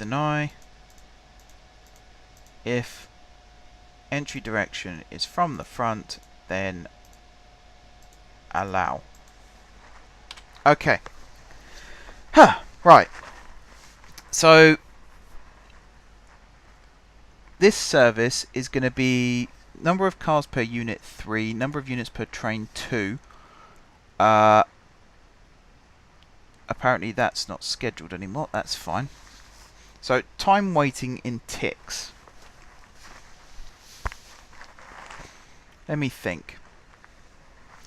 deny if entry direction is from the front, then allow. Okay. Right. So this service is going to be number of cars per unit 3, number of units per train 2. Apparently that's not scheduled anymore. That's fine. So time waiting in ticks. Let me think.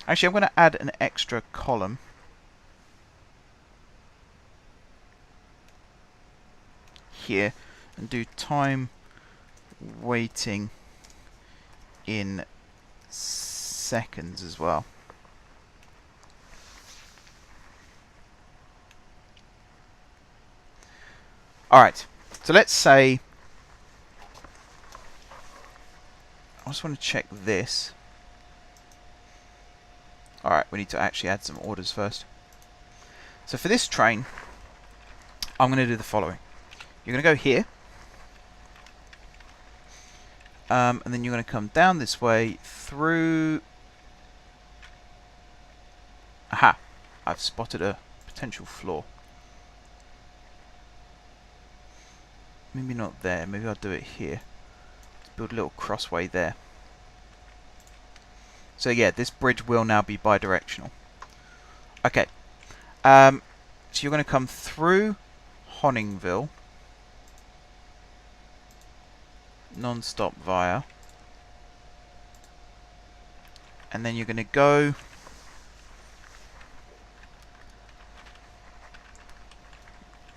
Actually, I'm going to add an extra column here and do time waiting in seconds as well. Alright, so let's say I just want to check this. Alright, we need to actually add some orders first. So for this train, I'm going to do the following. You're going to go here. And then you're going to come down this way through... Aha! I've spotted a potential flaw. Maybe not there. Maybe I'll do it here. Let's build a little crossway there. So yeah, this bridge will now be bidirectional. Okay. So you're going to come through Honningville. Non-stop via. And then you're going to go...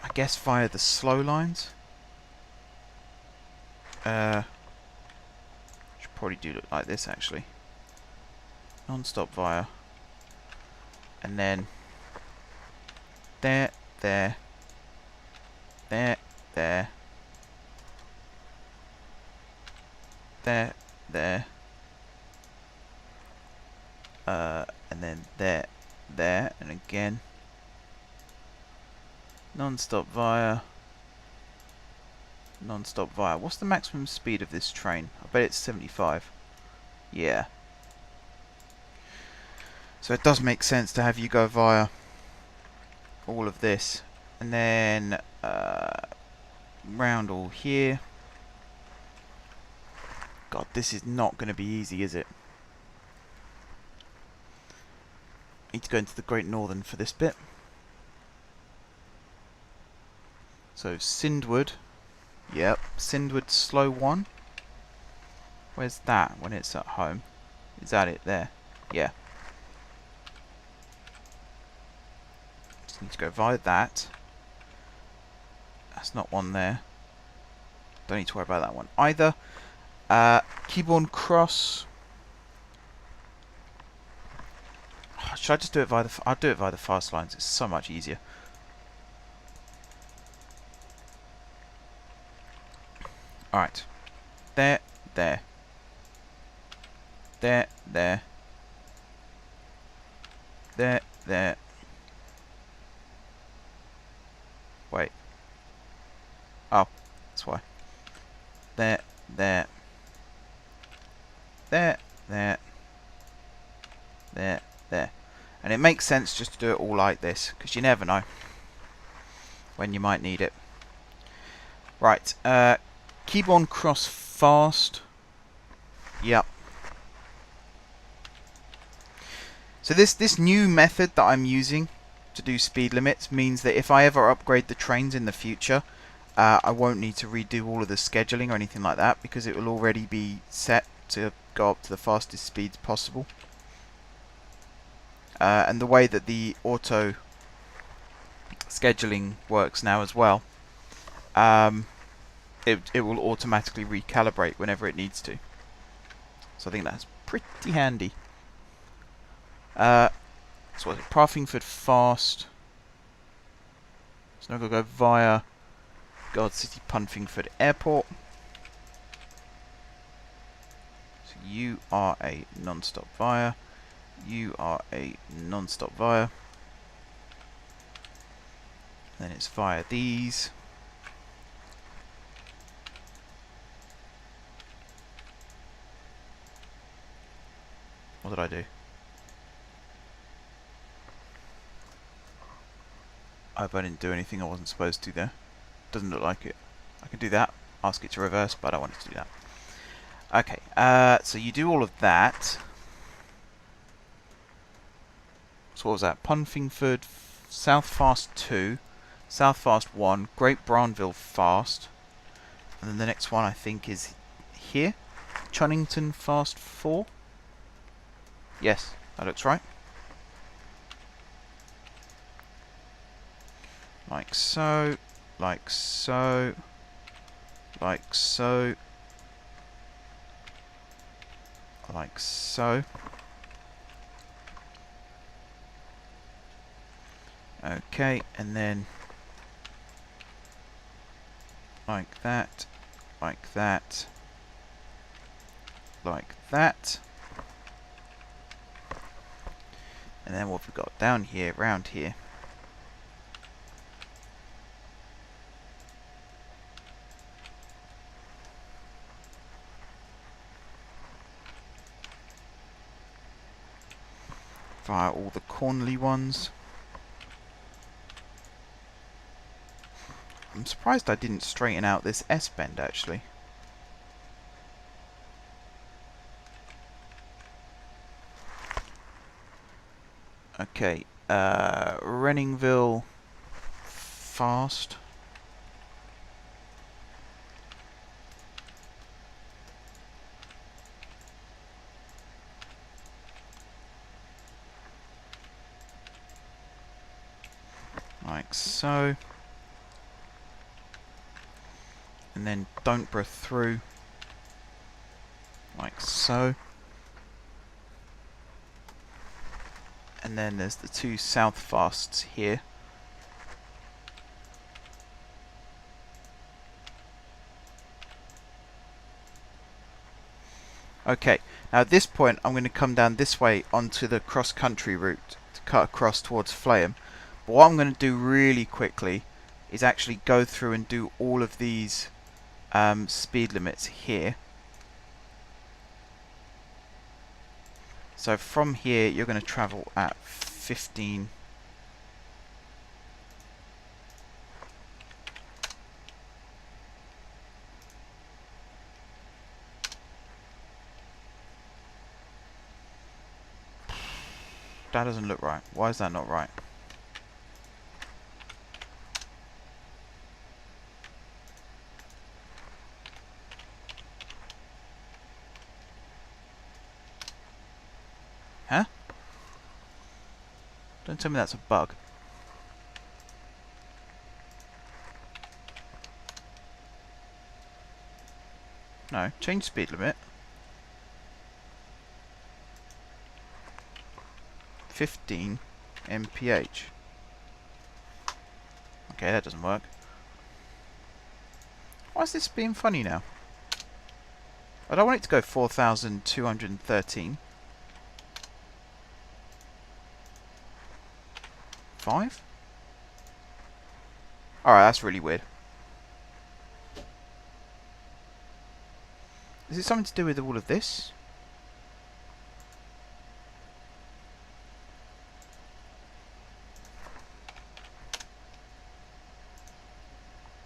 I guess via the slow lines. Should probably do it like this actually. Non-stop via. And then there, there, there, there, there, there, and then there, there, and again non-stop via, non-stop via. What's the maximum speed of this train? I bet it's 75. Yeah. So it does make sense to have you go via all of this. And then round all here. God, this is not going to be easy, is it? Need to go into the Great Northern for this bit. So Sindwood. Yep, Sindwood slow 1. Where's that when it's at home? Is that it there? Yeah. Just need to go via that. That's not one there. Don't need to worry about that one either. Keyboard Cross. Oh, should I just do it via the... I'll do it via the fast lines. It's so much easier. Alright. There, there. There, there. There, there. Wait. Oh, that's why. There, there. There, there. There, there. And it makes sense just to do it all like this, because you never know when you might need it. Right, Keyboard Cross fast. Yep. So this new method that I'm using to do speed limits means that if I ever upgrade the trains in the future, I won't need to redo all of the scheduling or anything like that, because it will already be set to go up to the fastest speeds possible. And the way that the auto scheduling works now as well, it will automatically recalibrate whenever it needs to. So I think that's pretty handy. So what is it? Parfingford fast. So now I'm going to go via Guard City Punfingford Airport. So you are a non-stop via. You are a non-stop via. Then it's via these. What did I do? I hope I didn't do anything I wasn't supposed to there. Doesn't look like it. I can do that. Ask it to reverse, but I don't want it to do that. Okay, so you do all of that. So what was that? Punfingford, South Fast 2, South Fast 1, Great Branville Fast, and then the next one I think is here, Chunnington Fast 4. Yes, that looks right. Like so, like so, like so, like so. Okay, and then like that, like that, like that. And then what we've got down here, round here. Via all the Cornley ones. I'm surprised I didn't straighten out this S-bend actually. Okay, Renningville Fast. Like so. And then Don'tborough through. Like so. And then there's the two South Fasts here. Okay, now at this point I'm going to come down this way onto the cross-country route to cut across towards Flaham. But what I'm going to do really quickly is actually go through and do all of these speed limits here. So from here you're going to travel at 15. That doesn't look right. Why is that not right? Huh? Don't tell me that's a bug. No, change speed limit. 15 mph. Okay, that doesn't work. Why is this being funny now? I don't want it to go 4,213. 5? Alright, that's really weird. Is it something to do with all of this?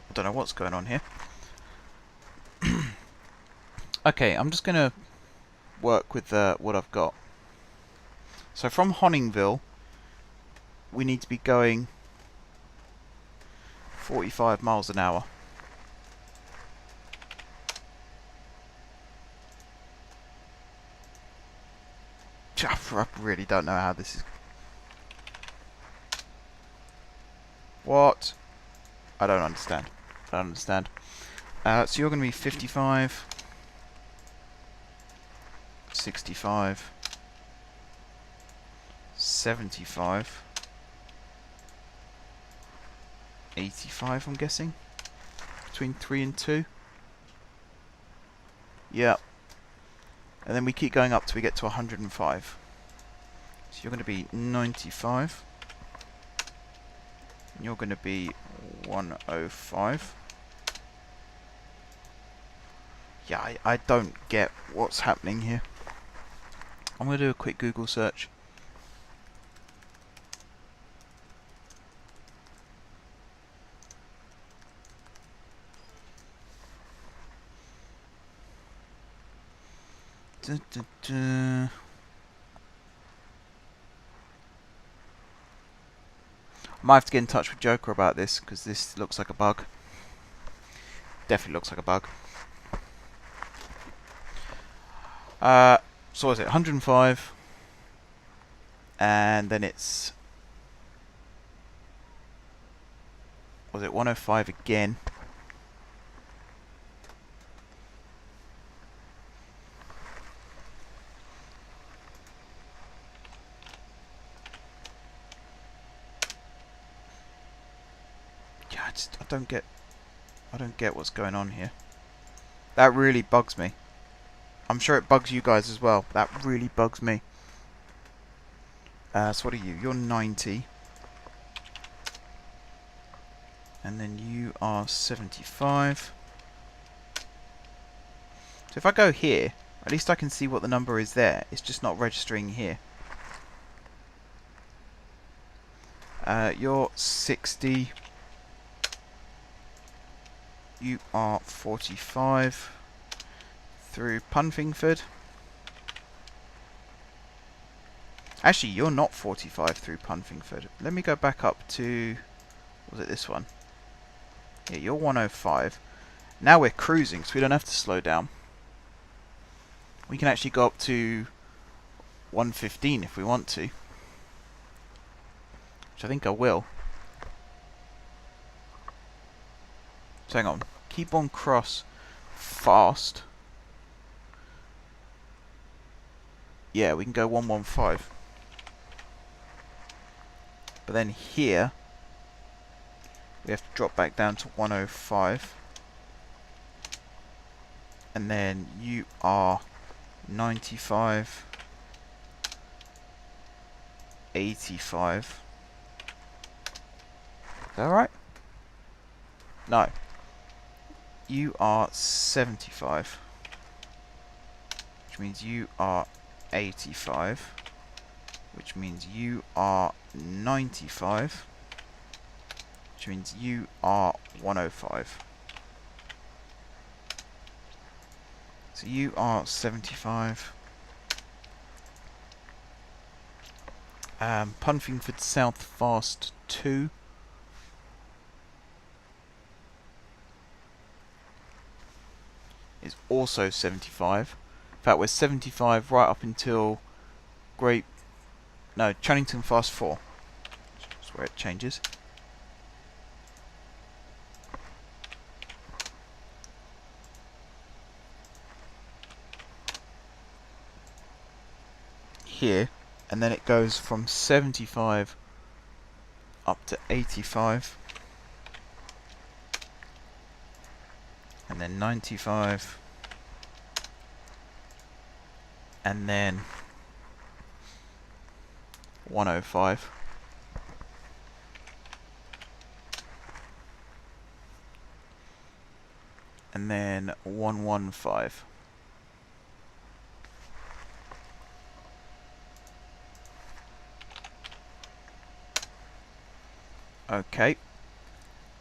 I don't know what's going on here. Okay, I'm just going to work with what I've got. So from Honningville, we need to be going 45 miles an hour. I really don't know how this is. What? I don't understand. I don't understand. So you're going to be 55, 65, 75, 85, I'm guessing. Between 3 and 2. Yeah. And then we keep going up till we get to 105. So you're going to be 95. And you're going to be 105. Yeah, I don't get what's happening here. I'm going to do a quick Google search. Da, da, da. I might have to get in touch with Joker about this, because this looks like a bug. Definitely looks like a bug. So what is it? 105. And then it's... was it 105 again? Yeah, I don't get what's going on here. That really bugs me. I'm sure it bugs you guys as well. That really bugs me. So what are you? You're 90. And then you are 75. So if I go here, at least I can see what the number is there. It's just not registering here. You're 60. You are 45. Through Punfingford. Actually, you're not 45 through Punfingford. Let me go back up to... was it this one? Yeah, you're 105. Now we're cruising, so we don't have to slow down. We can actually go up to 115 if we want to. Which I think I will. So hang on. Keep on cross fast. Yeah, we can go 115. But then here, we have to drop back down to 105. And then you are 95. 85. Is that right? No. You are 75. Which means you are 85. Which means you are 95. Which means you are 105. So you are 75. Punfingford South Fast 2. Is also 75. In fact, we're 75 right up until Channington Fast 4. That's where it changes. Here, and then it goes from 75 up to 85. And then 95. And then 105. And then 115. Okay.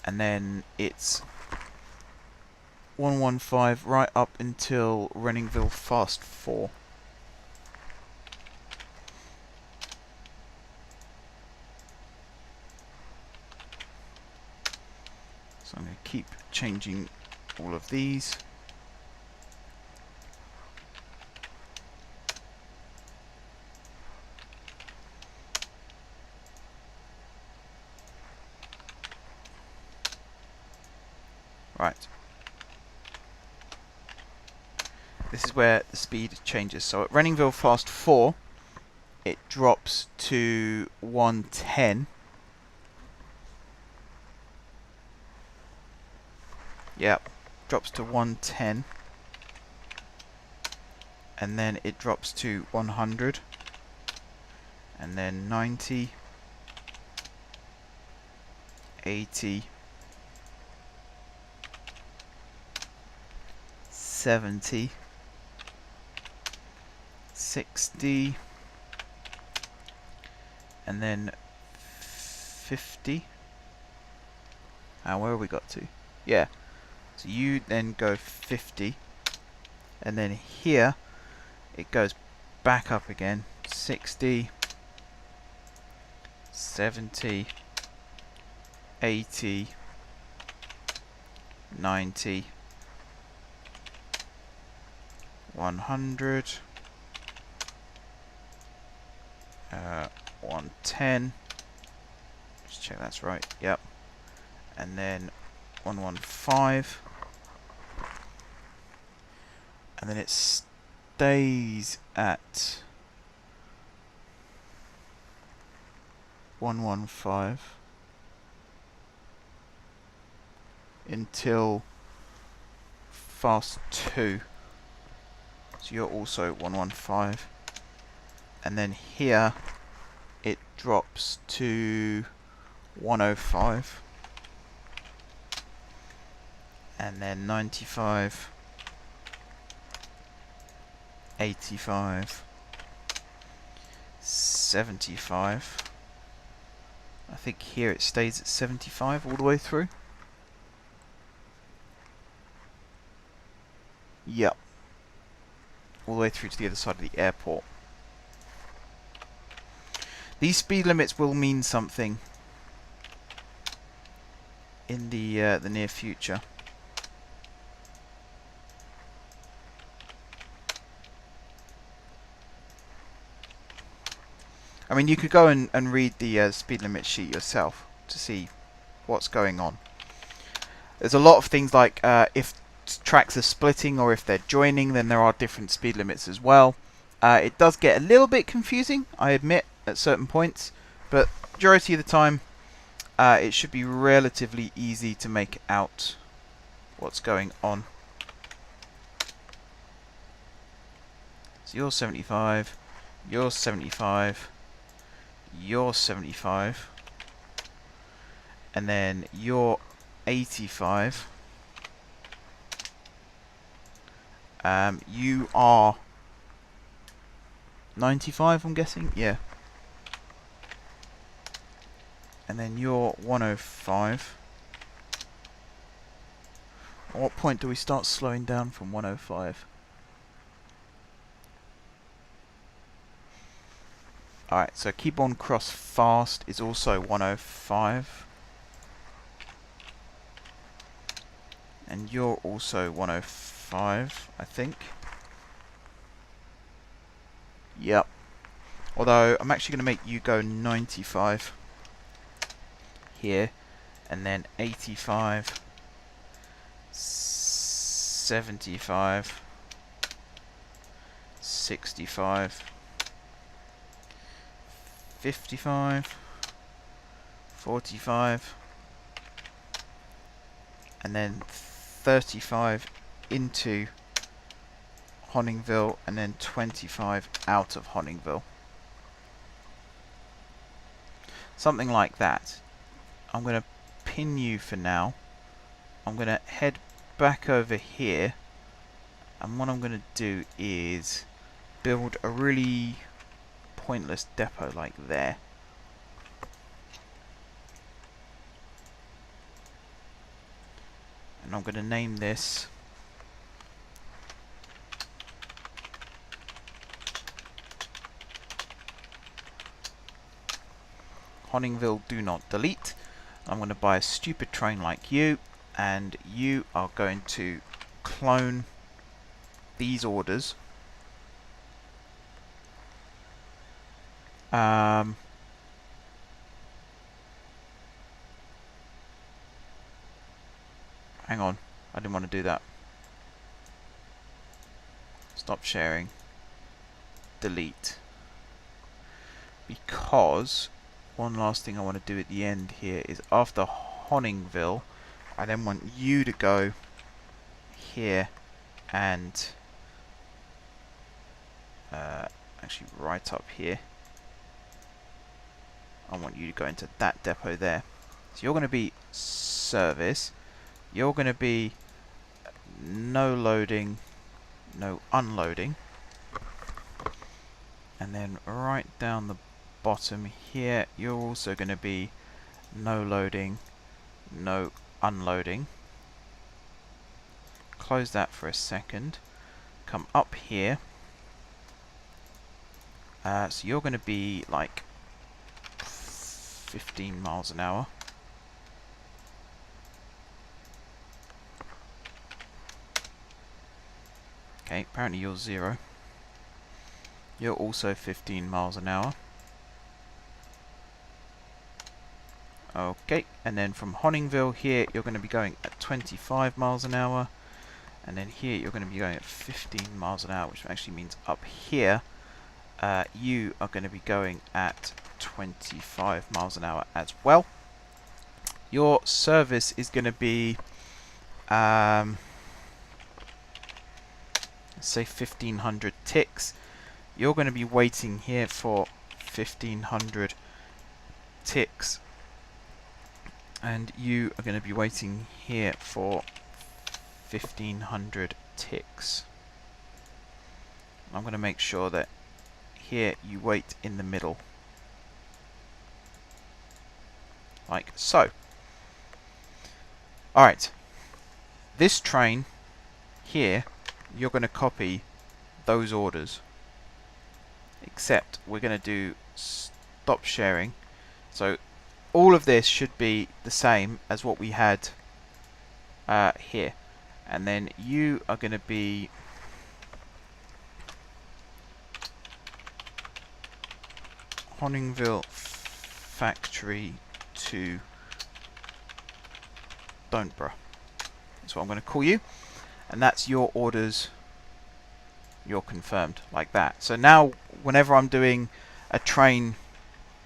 And then it's 115 right up until Renningville Fast 4. So I'm going to keep changing all of these. Right. This is where the speed changes. So at Renningville Fast 4, it drops to 110. Yep, drops to 110. And then it drops to 100. And then 90. 80. 70. 60, and then 50. Where have we got to? Yeah. So you then go 50, and then here it goes back up again. 60, 70, 80, 90, 100, 110. Just check that's right. Yep. And then 115. And then it stays at 115 until fast 2. So you're also 115. And then here it drops to 105. And then 95. 85, 75. I think here it stays at 75 all the way through. Yep. All the way through to the other side of the airport. These speed limits will mean something in the near future. I mean, you could go and read the speed limit sheet yourself to see what's going on. There's a lot of things like if tracks are splitting or if they're joining, then there are different speed limits as well. It does get a little bit confusing, I admit, at certain points, but majority of the time it should be relatively easy to make out what's going on. So you're 75, you're 75, you're 75, and then you're 85. You are 95, I'm guessing, yeah. And then you're 105. At what point do we start slowing down from 105? Alright, so keep on cross fast is also 105. And you're also 105, I think. Yep. Although, I'm actually going to make you go 95 here. And then 85, 75, 65, 55, 45, and then 35 into Honningville, and then 25 out of Honningville. Something like that. I'm going to pin you for now. I'm going to head back over here, and what I'm going to do is build a really pointless depot like there. And I'm going to name this Honningville Do Not Delete. I'm going to buy a stupid train like you, and you are going to clone these orders. Hang on, I didn't want to do that. Stop sharing. Delete. Because one last thing I want to do at the end here is after Honningville, I then want you to go here and actually right up here. I want you to go into that depot there. So you're going to be service. You're going to be no loading, no unloading. And then right down the bottom here, you're also going to be no loading, no unloading. Close that for a second. Come up here. So you're going to be like 15 miles an hour. Okay, apparently you're 0. You're also 15 miles an hour. Okay, and then from Honningville here, you're going to be going at 25 miles an hour. And then here, you're going to be going at 15 miles an hour, which actually means up here, you are going to be going at 25 miles an hour as well. Your service is going to be, let's say 1500 ticks. You're going to be waiting here for 1500 ticks. And you are going to be waiting here for 1500 ticks. I'm going to make sure that here you wait in the middle. Like so. Alright. This train here, you're going to copy those orders. Except we're going to do stop sharing. So all of this should be the same as what we had here. And then you are going to be Honningville Factory to Don'tborough. That's what I'm going to call you. And that's your orders. You're confirmed like that. So now whenever I'm doing a train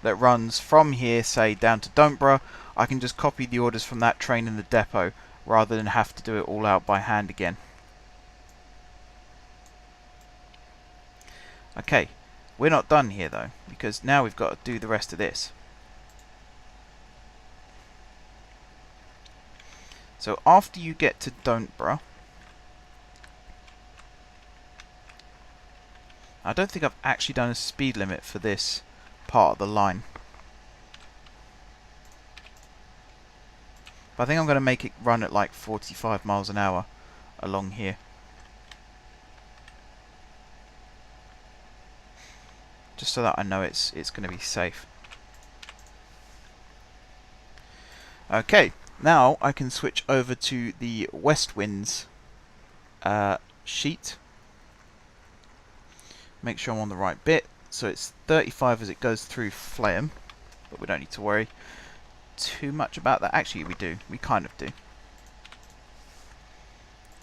that runs from here, say down to Don'tborough, I can just copy the orders from that train in the depot rather than have to do it all out by hand again. Okay, we're not done here though, because now we've got to do the rest of this. So after you get to Don'tborough, I don't think I've actually done a speed limit for this part of the line. But I think I'm going to make it run at like 45 miles an hour along here. Just so that I know it's going to be safe. Okay, now I can switch over to the West Winds sheet. Make sure I'm on the right bit. So it's 35 as it goes through Flame, but we don't need to worry too much about that. Actually, we do. We kind of do.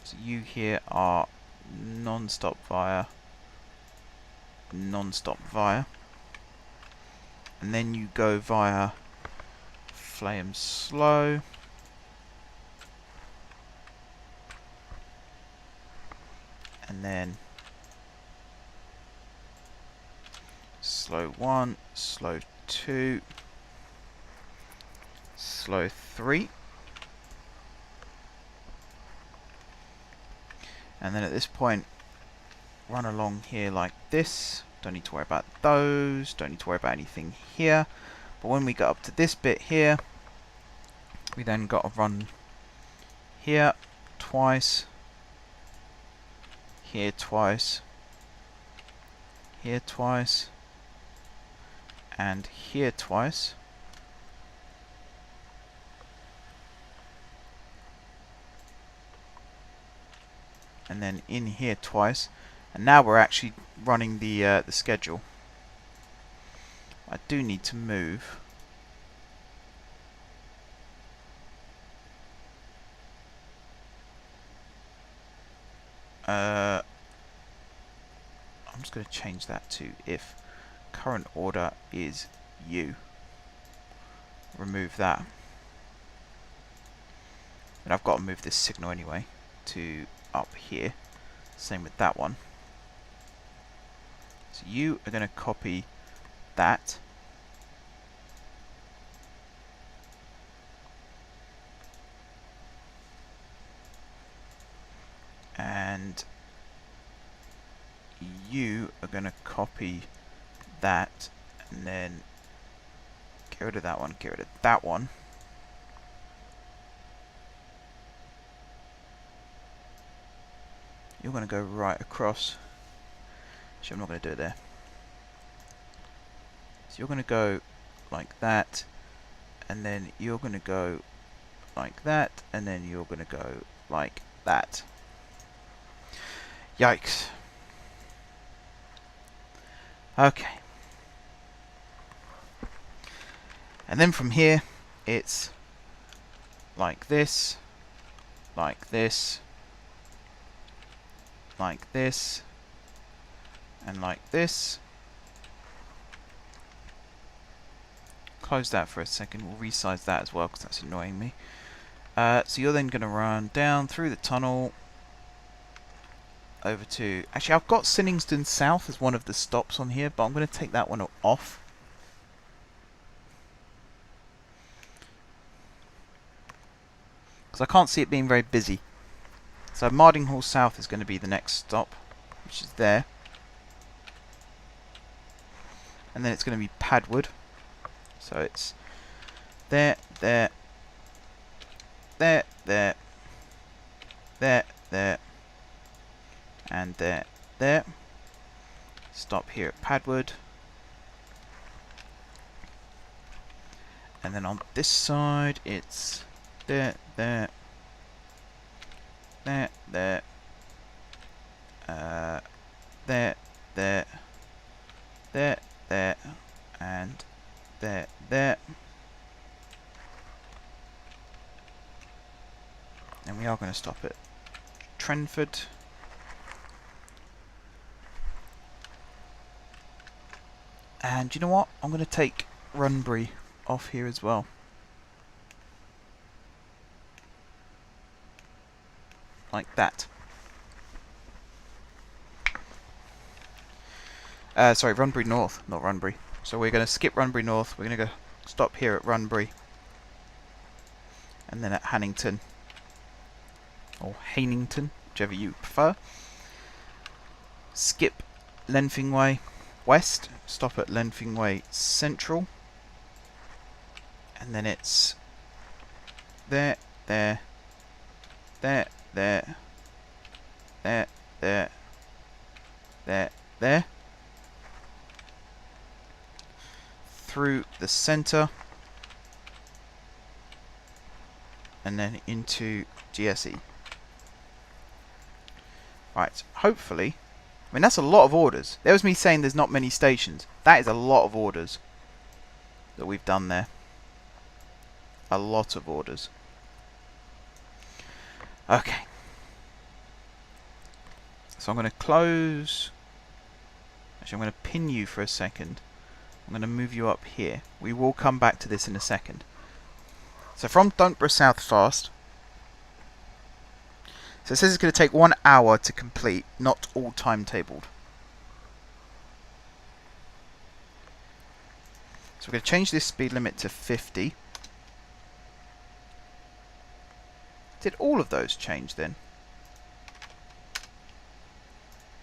So you here are non-stop via, non-stop via, and then you go via Flame slow, and then slow 1, slow 2, slow 3, and then at this point run along here like this. Don't need to worry about those, don't need to worry about anything here. But when we get up to this bit here, we then got to run here twice, here twice, here twice, and here twice. And then in here twice. And now we're actually running the schedule. I do need to move. I'm just going to change that to if current order is U. Remove that. And I've got to move this signal anyway to up here. Same with that one. So you are going to copy that. And you are going to copy and then get rid of that one, get rid of that one. You're going to go right across. Actually, I'm not going to do it there. So you're going to go like that, and then you're going to go like that, and then you're going to go like that. Yikes. Okay. And then from here, it's like this, like this, like this, and like this. Close that for a second. We'll resize that as well because that's annoying me. So you're then going to run down through the tunnel over to... Actually, I've got Sinningston South as one of the stops on here, but I'm going to take that one off. Because I can't see it being very busy. So Mardinghall South is going to be the next stop, which is there. And then it's going to be Padwood. So it's there, there, there, there, there, there, and there, there. Stop here at Padwood. And then on this side, it's there, there, there, there, there, there, there, there, and there, there. And we are going to stop at Trenford. And you know what? I'm going to take Runbury off here as well. Like that. Sorry, Runbury North, not Runbury. So we're going to skip Runbury North. We're going to go stop here at Runbury. And then at Hannington. Or Hainington, whichever you prefer. Skip Lenfingway West. Stop at Lenfingway Central. And then it's there, there, there, there, there, there, there, there. Through the centre. And then into GSE. Right, hopefully... I mean, that's a lot of orders. There was me saying there's not many stations. That is a lot of orders that we've done there. A lot of orders. Okay. So I'm going to close... Actually, I'm going to pin you for a second. I'm going to move you up here. We will come back to this in a second. So from Dunkborough South fast. So it says it's going to take 1 hour to complete, not all timetabled. So we're going to change this speed limit to 50. Did all of those change then?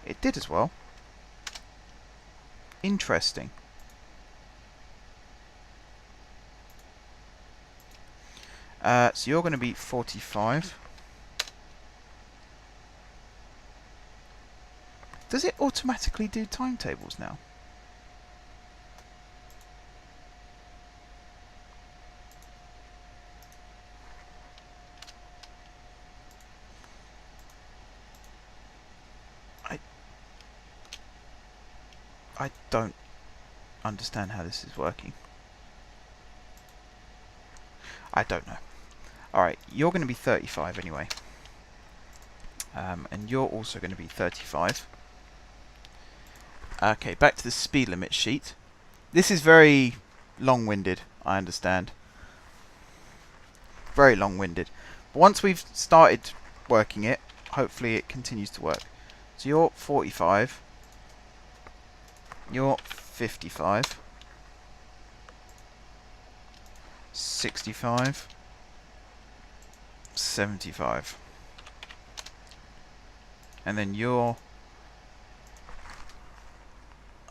It did as well. Interesting. So you're going to be 45. Does it automatically do timetables now? I don't understand how this is working. I don't know. Alright, you're going to be 35 anyway. And you're also going to be 35. Okay, back to the speed limit sheet. This is very long-winded, I understand. Very long-winded. But once we've started working it, hopefully it continues to work. So you're 45. You're 55. 65. 75. And then you're...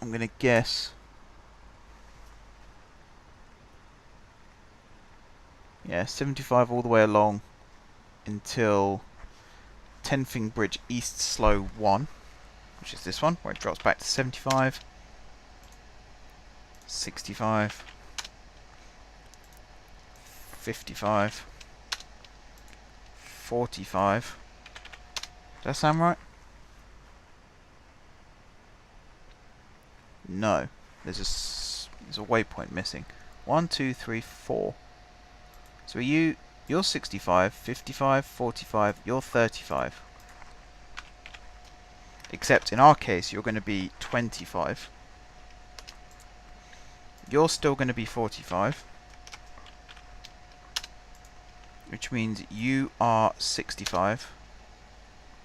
I'm going to guess Yeah, 75 all the way along until 10 Bridge East Slow 1, which is this one, where it drops back to 75, 65, 55, 45. Does that sound right? No. There's a waypoint missing. 1, 2, 3, 4. So you're 65, 55, 45, you're 35. Except in our case, you're going to be 25. You're still going to be 45. Which means you are 65.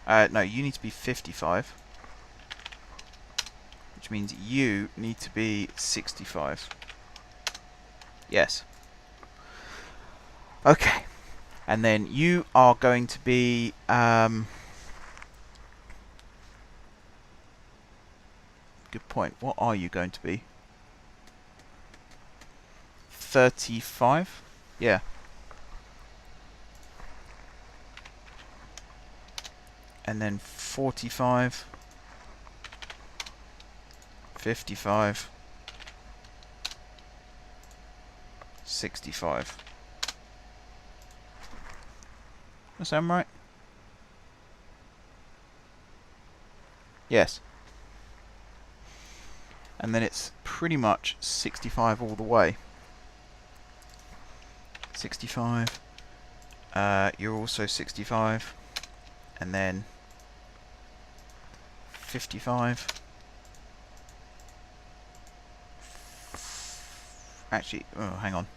No, you need to be 55. Which means you need to be 65. Yes. Okay. And then you are going to be... good point. What are you going to be? 35? Yeah. And then 45, 55, 65. Does that sound right? Yes. And then it's pretty much 65 all the way. 65. You're also 65. And then 55. Actually, oh, hang on.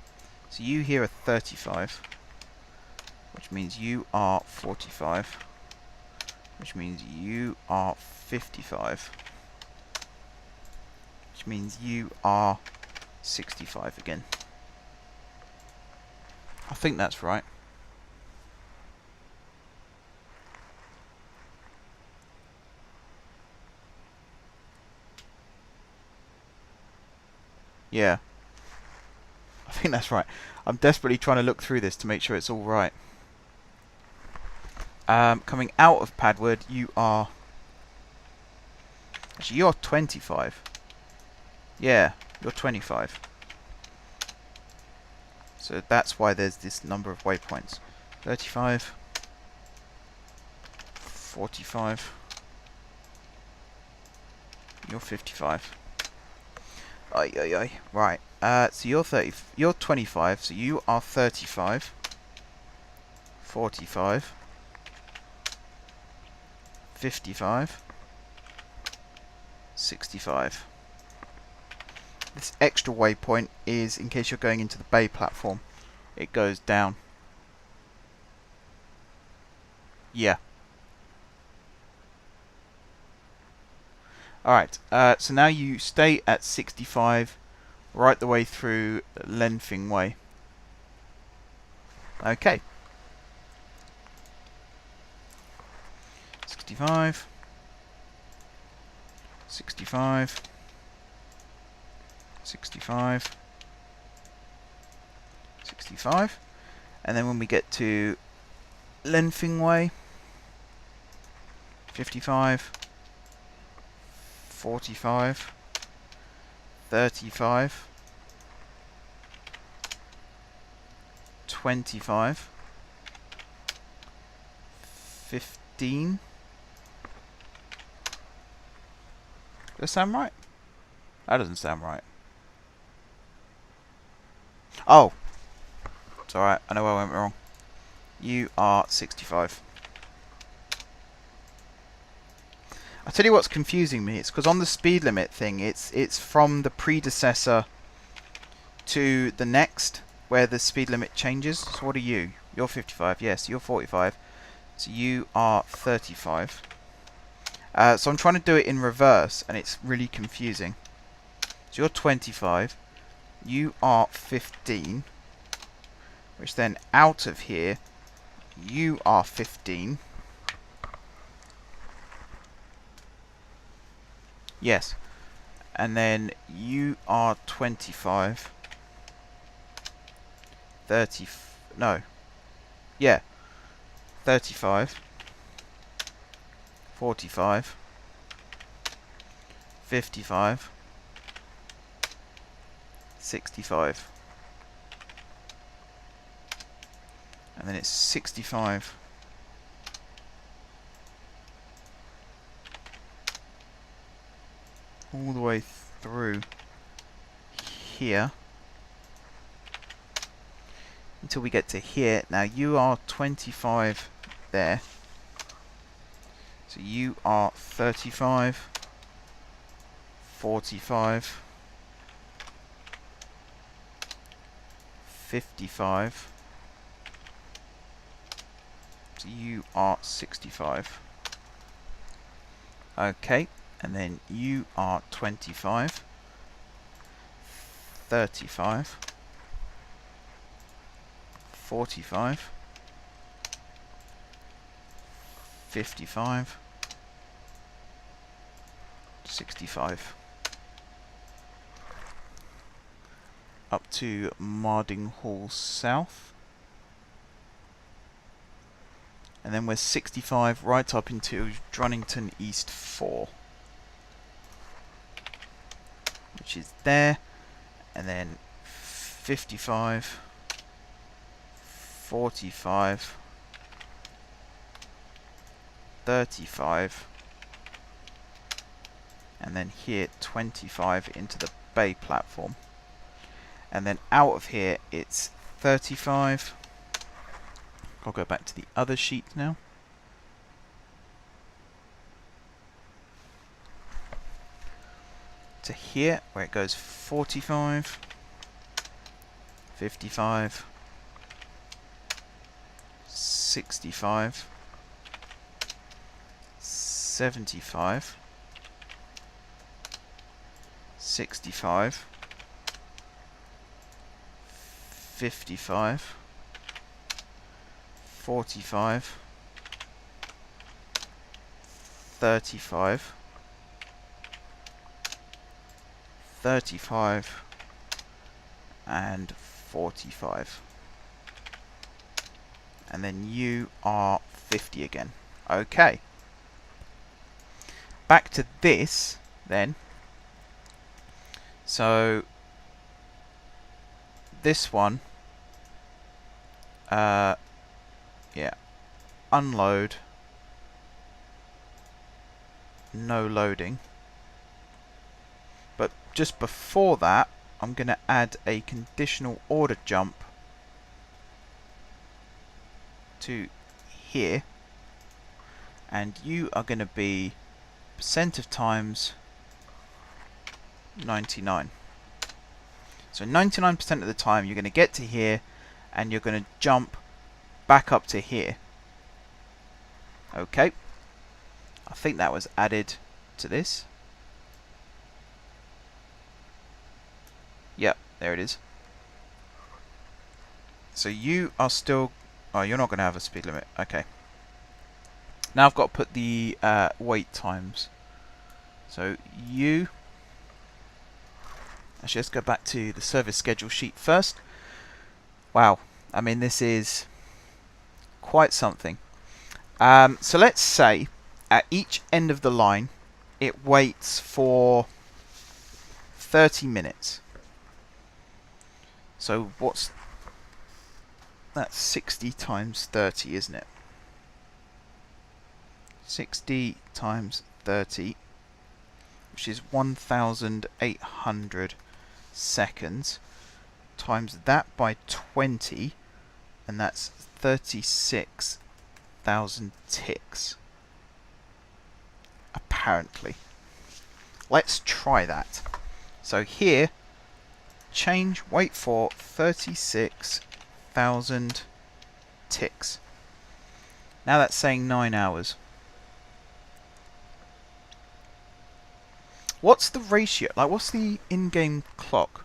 So you here are 35. Which means you are 45. Which means you are 55. Which means you are 65 again. I think that's right. Yeah. I think that's right. I'm desperately trying to look through this to make sure it's all right. Coming out of Padward, you are... Actually, you're 25. Yeah, you're 25. So that's why there's this number of waypoints. 35. 45. You're 55. Ay, ay, ay. Right. So you're 25, so you are 35. 45. 55. 65. This extra waypoint is in case you're going into the bay platform. It goes down. Yeah. Alright, so now you stay at 65 right the way through Lenfing Way. Okay. 65. 65. 65. 65. And then when we get to Lenfing Way, 55. 45, 35, 25, 15. Does that sound right? That doesn't sound right. Oh! It's alright, I know where I went wrong. You are 65. I'll tell you what's confusing me. It's because on the speed limit thing, it's from the predecessor to the next, where the speed limit changes. So what are you? You're 55. Yes, you're 45. So you are 35. So I'm trying to do it in reverse, and it's really confusing. So you're 25. You are 15. Which then, out of here, you are 15. Yes. And then you are 25. 30. no. Yeah. 35. 45. 55. 65. And then it's 65. All the way through here until we get to here. Now you are 25 there, so you are 35, 45, 55, so you are 65. Okay, and then you are 25, 35, 45, 55, 65. Up to Marding Hall South. And then we're 65 right up into Drunnington East 4. Which is there. And then 55, 45, 35, and then here 25 into the bay platform. And then out of here it's 35. I'll go back to the other sheet now. To here where it goes 45, 55, 65, 75, 65, 55, 45, 35, 35, and 45. And then you are 50 again. Okay. Back to this then. So this one, yeah, unload, no loading. But just before that, I'm going to add a conditional order jump to here, and you are going to be percent of times 99. So 99% of the time you're going to get to here and you're going to jump back up to here. Okay, I think that was added to this. Yep, there it is. So you are still... Oh, you're not going to have a speed limit. Okay. Now I've got to put the wait times. So you... Actually, let's go back to the service schedule sheet first. Wow. I mean, this is quite something. So let's say at each end of the line, it waits for 30 minutes. So what's... That's 60 times 30, isn't it? 60 times 30, which is 1,800 seconds, times that by 20, and that's 36,000 ticks. Apparently. Let's try that. So here, change wait for 36,000 ticks. Now that's saying 9 hours. What's the ratio? Like, what's the in-game clock?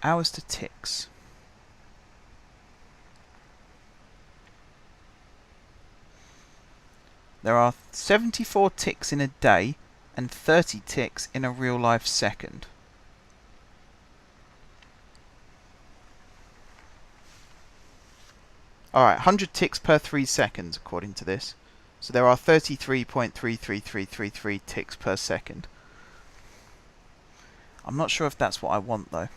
Hours to ticks. There are 74 ticks in a day and 30 ticks in a real life second. Alright, 100 ticks per 3 seconds according to this. So there are 33.33333 ticks per second. I'm not sure if that's what I want though.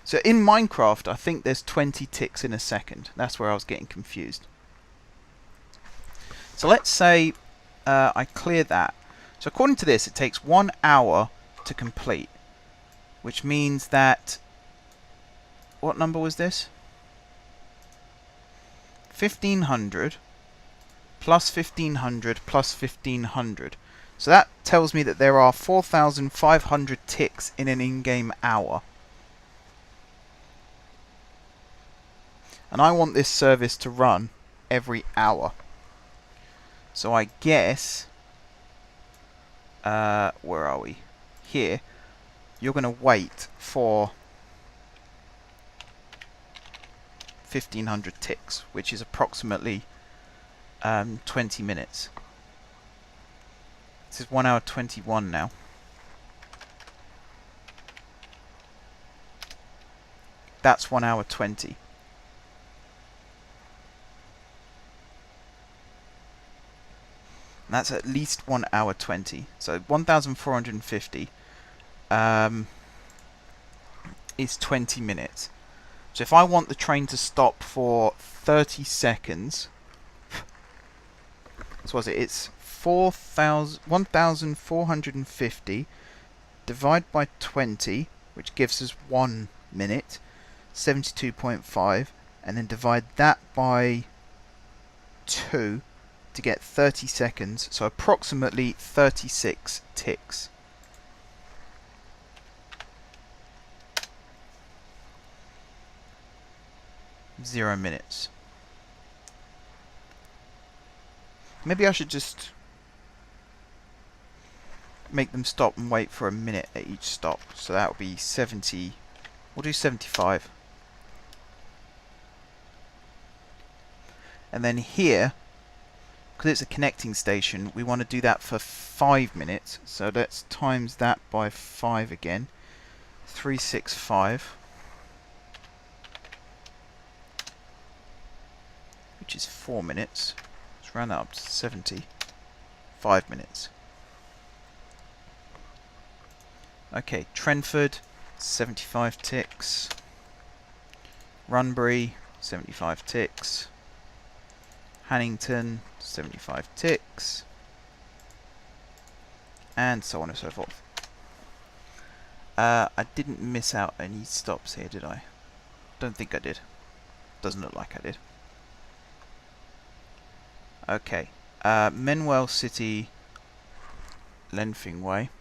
So in Minecraft, I think there's 20 ticks in a second. That's where I was getting confused. So let's say I clear that. So according to this, it takes 1 hour to complete, which means that, what number was this? 1500 plus 1500 plus 1500. So that tells me that there are 4,500 ticks in an in-game hour. And I want this service to run every hour. So I guess, where are we? Here. You're going to wait for 1500 ticks, which is approximately 20 minutes. This is 1 hour 21 now. That's 1 hour 20. And that's at least 1 hour 20. So 1,450 is 20 minutes. So if I want the train to stop for 30 seconds, so what's it? It's 1,450 divided by 20, which gives us 1 minute, 72.5, and then divide that by 2 to get 30 seconds, so approximately 36 ticks. Zero minutes. Maybe I should just make them stop and wait for a minute at each stop. So that would be 70. We'll do 75. And then here, because it's a connecting station, we want to do that for 5 minutes. So let's times that by 5 again. 365. Which is 4 minutes. Let's round that up to 70. 5 minutes. Okay, Trenford, 75 ticks. Runbury, 75 ticks. Hannington, 75 ticks. And so on and so forth. I didn't miss out any stops here, did I? Don't think I did. Doesn't look like I did. Okay, Menwell City, Lenfing Way.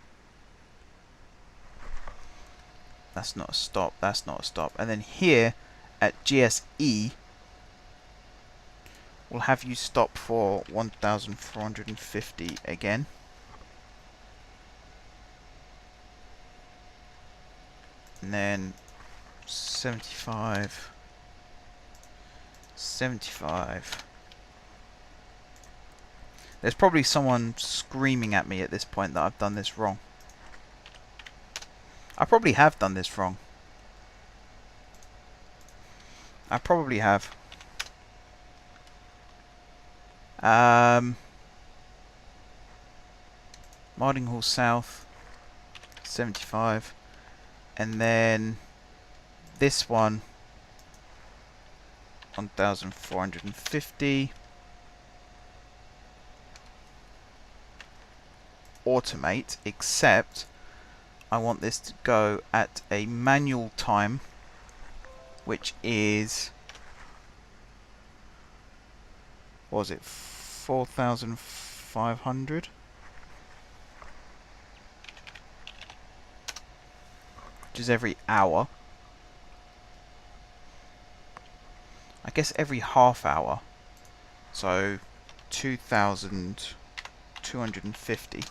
That's not a stop, that's not a stop. And then here at GSE, we'll have you stop for 1,450 again. And then 75, 75. There's probably someone screaming at me at this point that I've done this wrong. I probably have done this wrong. I probably have. Mardinghall South, 75. And then this one, 1,450. Automate, except I want this to go at a manual time, which is, what was it, 4,500? Which is every hour. I guess every half hour. So 2,250.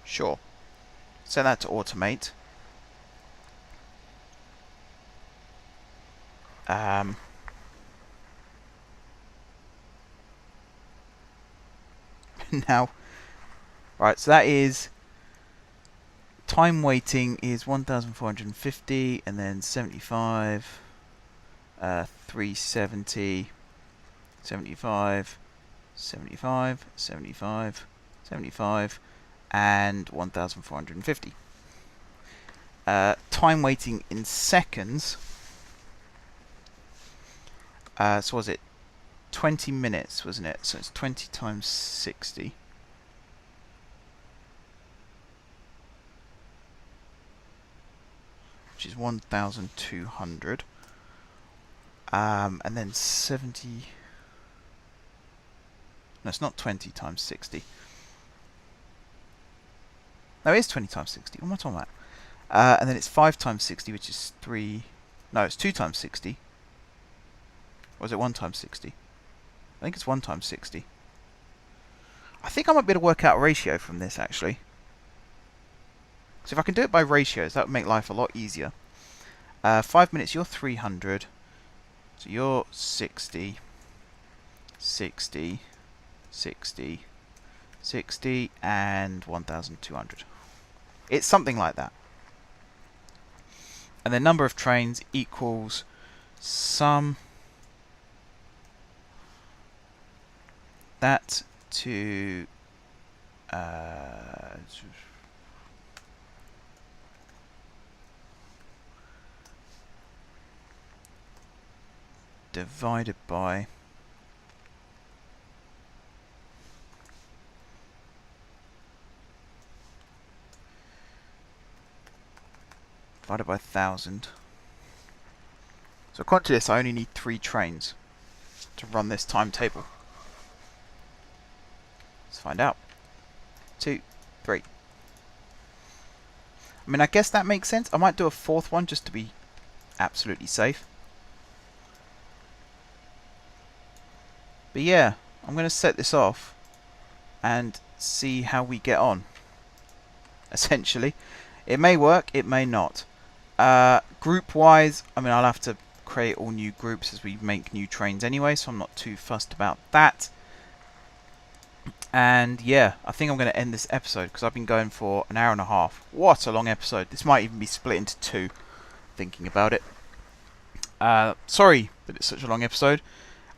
Sure. Set that to automate. Now, right, so that is time waiting is 1,450, and then 75, 370, 75, 75, 75, 75, and 1,450. Time waiting in seconds. So was it 20 minutes, wasn't it? So it's 20 times 60. Which is 1,200. And then 70... No, it's not 20 times 60. No, it is 20 times 60. What am I talking about? And then it's 5 times 60, which is 3... No, it's 2 times 60. Or is it 1 times 60? I think it's 1 times 60. I think I might be able to work out a ratio from this, actually. So if I can do it by ratios, that would make life a lot easier. 5 minutes, you're 300. So you're 60, 60, 60, 60, and 1,200. It's something like that. And the number of trains equals sum that to divided by divided by 1,000. So according to this, I only need 3 trains to run this timetable. Let's find out. 2, 3. I mean, I guess that makes sense. I might do a 4th one just to be absolutely safe. But yeah, I'm going to set this off and see how we get on. Essentially, it may work, it may not. Group wise, I mean, I'll have to create all new groups as we make new trains anyway, so I'm not too fussed about that. And yeah, I think I'm going to end this episode because I've been going for an hour and a half. What a long episode. This might even be split into 2, thinking about it. Sorry that it's such a long episode.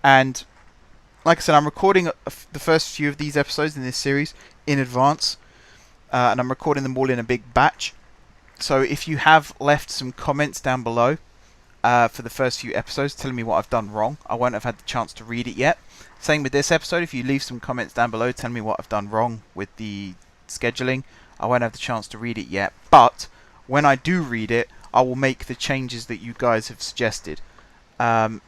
And like I said, I'm recording the first few of these episodes in this series in advance. And I'm recording them all in a big batch. So if you have left some comments down below for the first few episodes telling me what I've done wrong, I won't have had the chance to read it yet. Same with this episode. If you leave some comments down below telling me what I've done wrong with the scheduling, I won't have the chance to read it yet. But when I do read it, I will make the changes that you guys have suggested. So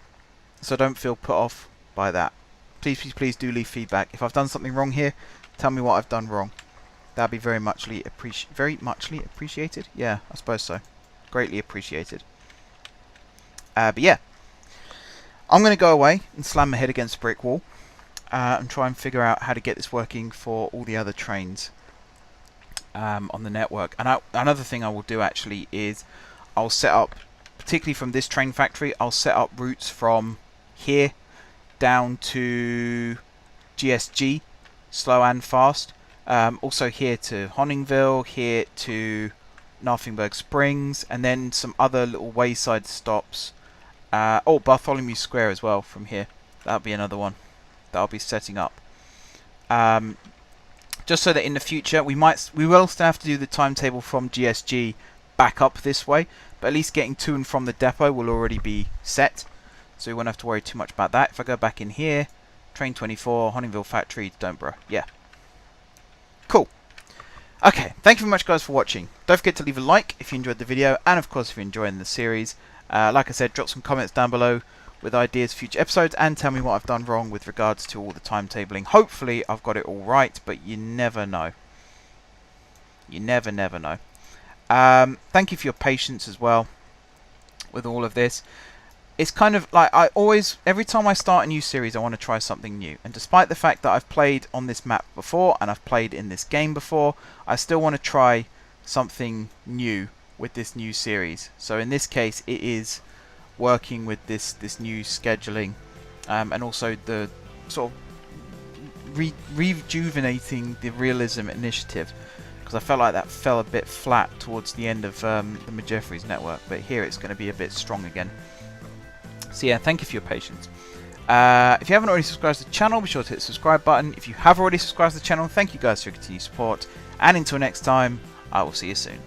don't feel put off by that. Please, please, please do leave feedback. If I've done something wrong here, tell me what I've done wrong. That'd be very muchly appreciated. Yeah, I suppose so. Greatly appreciated. But yeah, I'm going to go away and slam my head against a brick wall and try and figure out how to get this working for all the other trains on the network. And another thing I will do actually is I'll set up, particularly from this train factory, I'll set up routes from here down to GSG, slow and fast. Also here to Honningville, here to Nothingburg Springs, and then some other little wayside stops. Oh, Bartholomew Square as well from here. That'll be another one that I'll be setting up. Just so that in the future we will still have to do the timetable from GSG back up this way, but at least getting to and from the depot will already be set, so we won't have to worry too much about that. If I go back in here, train 24, Honningville Factory, Donborough. Yeah. Cool. Okay, thank you very much guys for watching. Don't forget to leave a like if you enjoyed the video, and of course if you're enjoying the series. Like I said, drop some comments down below with ideas for future episodes, and tell me what I've done wrong with regards to all the timetabling. Hopefully I've got it all right, but you never know. You never know. Thank you for your patience as well with all of this. It's kind of like every time I start a new series I want to try something new, and despite the fact that I've played on this map before and I've played in this game before, I still want to try something new with this new series. So in this case, it is working with this new scheduling, and also the sort of rejuvenating the realism initiative, because I felt like that fell a bit flat towards the end of the Majeffries network, but here it's going to be a bit strong again. So yeah, thank you for your patience. If you haven't already subscribed to the channel, be sure to hit the subscribe button. If you have already subscribed to the channel, thank you guys for your continued support, and until next time, I will see you soon.